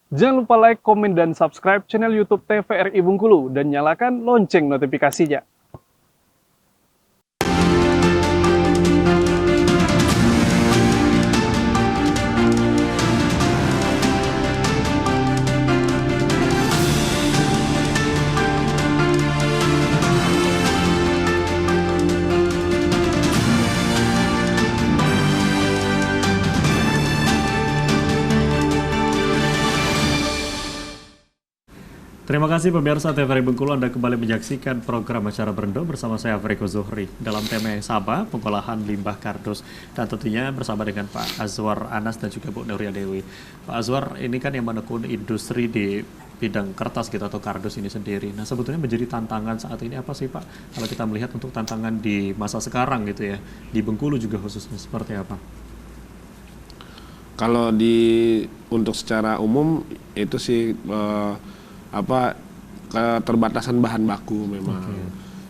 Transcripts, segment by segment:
Jangan lupa like, komen, dan subscribe channel YouTube TVRI Bengkulu dan nyalakan lonceng notifikasinya. Terima kasih pemirsa TVRI Bengkulu, Anda kembali menyaksikan program Acara Berendo bersama saya Afriko Zuhri. Dalam tema yang sama, pengolahan limbah kardus. Dan tentunya bersama dengan Pak Azwar Anas dan juga Bu Nuria Dewi. Pak Azwar ini kan yang menekuni industri di bidang kertas gitu atau kardus ini sendiri. Nah sebetulnya menjadi tantangan saat ini apa sih Pak? Kalau kita melihat untuk tantangan di masa sekarang gitu ya, di Bengkulu juga khususnya seperti apa? Kalau untuk secara umum itu sih keterbatasan bahan baku memang.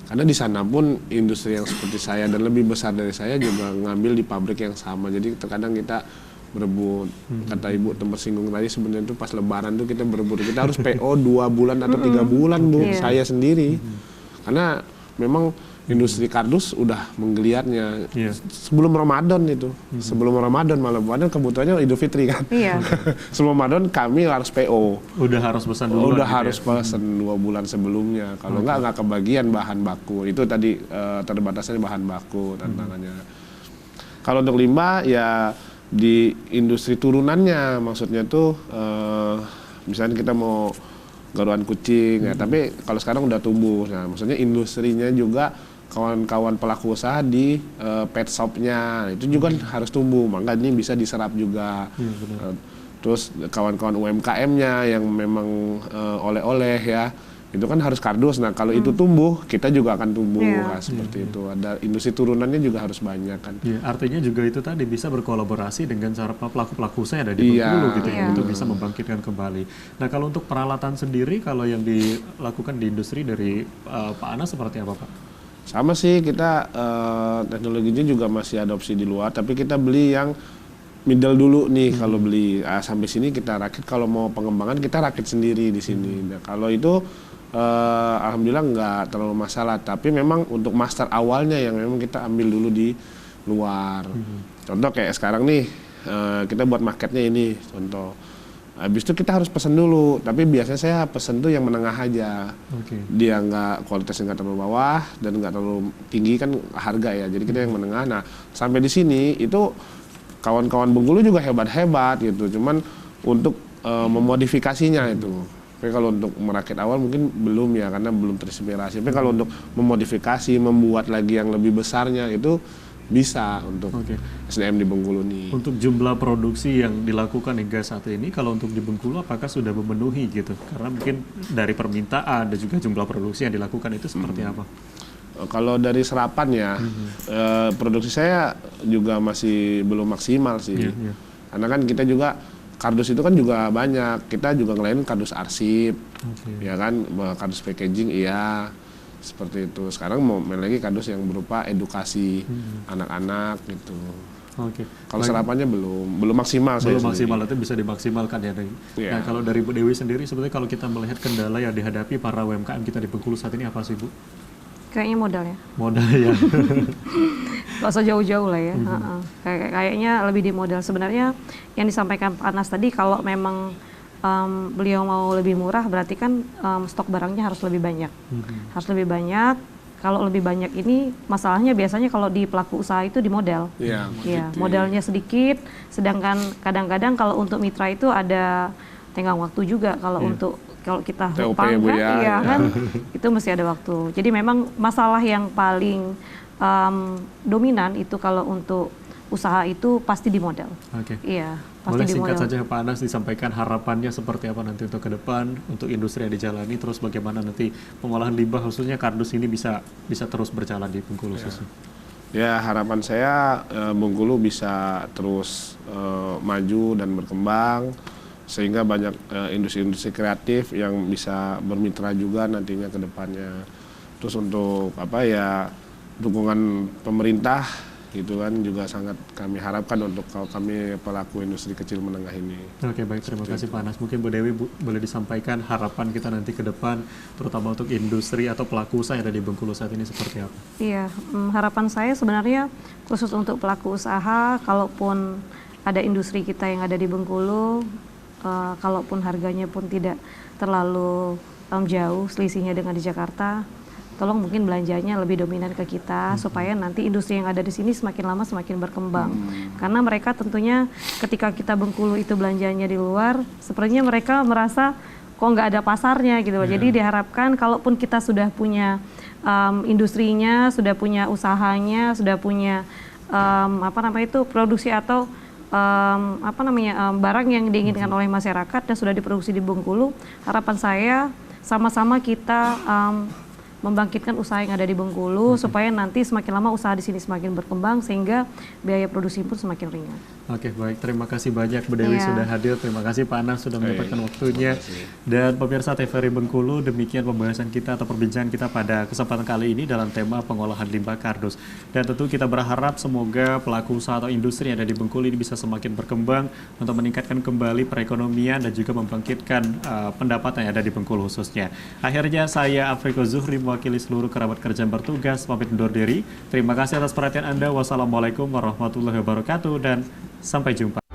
Karena di sana pun industri yang seperti saya dan lebih besar dari saya juga ngambil di pabrik yang sama. Jadi terkadang kita berebut. Kata Ibu tersinggung tadi sebenarnya itu pas Lebaran tuh kita berebut. Kita harus PO 2 bulan atau 3 bulan Bu, saya sendiri. Karena memang industri kardus udah menggeliatnya sebelum Ramadan itu. Sebelum Ramadan malah kebutuhannya Idul Fitri kan. Sebelum Ramadan kami harus PO. Udah harus pesan dulu. Udah harus pesan 2 bulan sebelumnya. Kalau nggak kebagian bahan baku. Itu tadi terbatasannya bahan baku tantangannya. Kalau untuk limbah ya di industri turunannya, maksudnya tuh misalnya kita mau garuan kucing ya, tapi kalau sekarang udah tumbuh. Nah, maksudnya industrinya juga kawan-kawan pelaku usaha di pet shopnya itu juga harus tumbuh, maka ini bisa diserap juga. Terus kawan-kawan UMKM-nya yang memang oleh-oleh ya, itu kan harus kardus. Nah kalau itu tumbuh, kita juga akan tumbuh seperti itu. Ada industri turunannya juga harus banyak kan. Artinya juga itu tadi bisa berkolaborasi dengan cara pelaku-pelaku usaha yang ada di Bengkulu gitu ya, untuk bisa membangkitkan kembali. Nah kalau untuk peralatan sendiri, kalau yang dilakukan di industri dari Pak Anas seperti apa Pak? Sama sih, kita teknologinya juga masih adopsi di luar, tapi kita beli yang middle dulu nih. Kalau beli sampai sini kita rakit, kalau mau pengembangan kita rakit sendiri di sini. Nah, kalau itu alhamdulillah nggak terlalu masalah, tapi memang untuk master awalnya yang memang kita ambil dulu di luar. Contoh kayak sekarang nih, kita buat marketnya ini contoh. Habis itu kita harus pesan dulu, tapi biasanya saya pesan tuh yang menengah aja. Dia nggak, kualitasnya nggak terlalu bawah dan nggak terlalu tinggi kan harga ya, jadi kita yang menengah. Nah sampai di sini itu kawan-kawan Bengkulu juga hebat-hebat gitu, cuman untuk memodifikasinya itu. Tapi kalau untuk merakit awal mungkin belum ya, karena belum terinspirasi. Tapi kalau untuk memodifikasi, membuat lagi yang lebih besarnya itu bisa untuk SDM di Bengkulu nih. Untuk jumlah produksi yang dilakukan hingga saat ini, kalau untuk di Bengkulu apakah sudah memenuhi gitu? Karena mungkin dari permintaan dan juga jumlah produksi yang dilakukan itu seperti apa? Kalau dari serapan ya, produksi saya juga masih belum maksimal sih. Karena kan kita juga, kardus itu kan juga banyak. Kita juga ngelain kardus arsip, ya kan, kardus packaging iya. Seperti itu. Sekarang mau main lagi kardus yang berupa edukasi anak-anak gitu. Kalau serapannya belum maksimal. Belum maksimal, itu bisa dimaksimalkan ya. Nah kalau dari Bu Dewi sendiri, sebetulnya kalau kita melihat kendala yang dihadapi para UMKM kita di Bengkulu saat ini apa sih Bu? Kayaknya modal ya. Modal ya. Gak usah jauh-jauh lah ya. Kayaknya lebih di modal. Sebenarnya yang disampaikan Pak Anas tadi, kalau memang beliau mau lebih murah, berarti kan stok barangnya harus lebih banyak. Harus lebih banyak. Kalau lebih banyak ini masalahnya biasanya kalau di pelaku usaha itu di modal. Modalnya sedikit, sedangkan kadang-kadang kalau untuk mitra itu ada tenggang waktu juga. Kalau kalau kita hutang kan, itu mesti ada waktu. Jadi memang masalah yang paling dominan itu kalau untuk usaha itu pasti di modal. Boleh singkat saja Pak Anas disampaikan harapannya seperti apa nanti untuk ke depan, untuk industri yang dijalani, terus bagaimana nanti pengolahan limbah khususnya kardus ini bisa terus berjalan di Bengkulu khususnya. Ya harapan saya Bengkulu bisa terus maju dan berkembang, sehingga banyak industri-industri kreatif yang bisa bermitra juga nantinya ke depannya. Terus untuk dukungan pemerintah Itu kan juga sangat kami harapkan untuk kami pelaku industri kecil menengah ini. Oke, baik, terima kasih Pak Anas. Mungkin Bu Dewi boleh disampaikan harapan kita nanti ke depan, terutama untuk industri atau pelaku usaha yang ada di Bengkulu saat ini seperti apa? Iya, harapan saya sebenarnya khusus untuk pelaku usaha, kalaupun ada industri kita yang ada di Bengkulu, kalaupun harganya pun tidak terlalu jauh selisihnya dengan di Jakarta, tolong mungkin belanjanya lebih dominan ke kita supaya nanti industri yang ada di sini semakin lama semakin berkembang. Karena mereka tentunya ketika kita Bengkulu itu belanjanya di luar, sepertinya mereka merasa kok nggak ada pasarnya gitu. Jadi diharapkan kalaupun kita sudah punya industrinya, sudah punya usahanya, sudah punya produksi atau barang yang diinginkan oleh masyarakat dan sudah diproduksi di Bengkulu, harapan saya sama-sama kita membangkitkan usaha yang ada di Bengkulu supaya nanti semakin lama usaha di sini semakin berkembang sehingga biaya produksi pun semakin ringan. Oke, baik. Terima kasih banyak Bu Dewi sudah hadir. Terima kasih Pak Anas sudah menyempatkan waktunya. Dan pemirsa TVRI Bengkulu, demikian pembahasan kita atau perbincangan kita pada kesempatan kali ini dalam tema pengolahan limbah kardus. Dan tentu kita berharap semoga pelaku usaha atau industri yang ada di Bengkulu ini bisa semakin berkembang untuk meningkatkan kembali perekonomian dan juga membangkitkan pendapatan yang ada di Bengkulu khususnya. Akhirnya saya Afriko Zuhri mewakili seluruh kerabat kerja yang bertugas pamit undur diri. Terima kasih atas perhatian Anda. Wassalamualaikum warahmatullahi wabarakatuh dan sampai jumpa.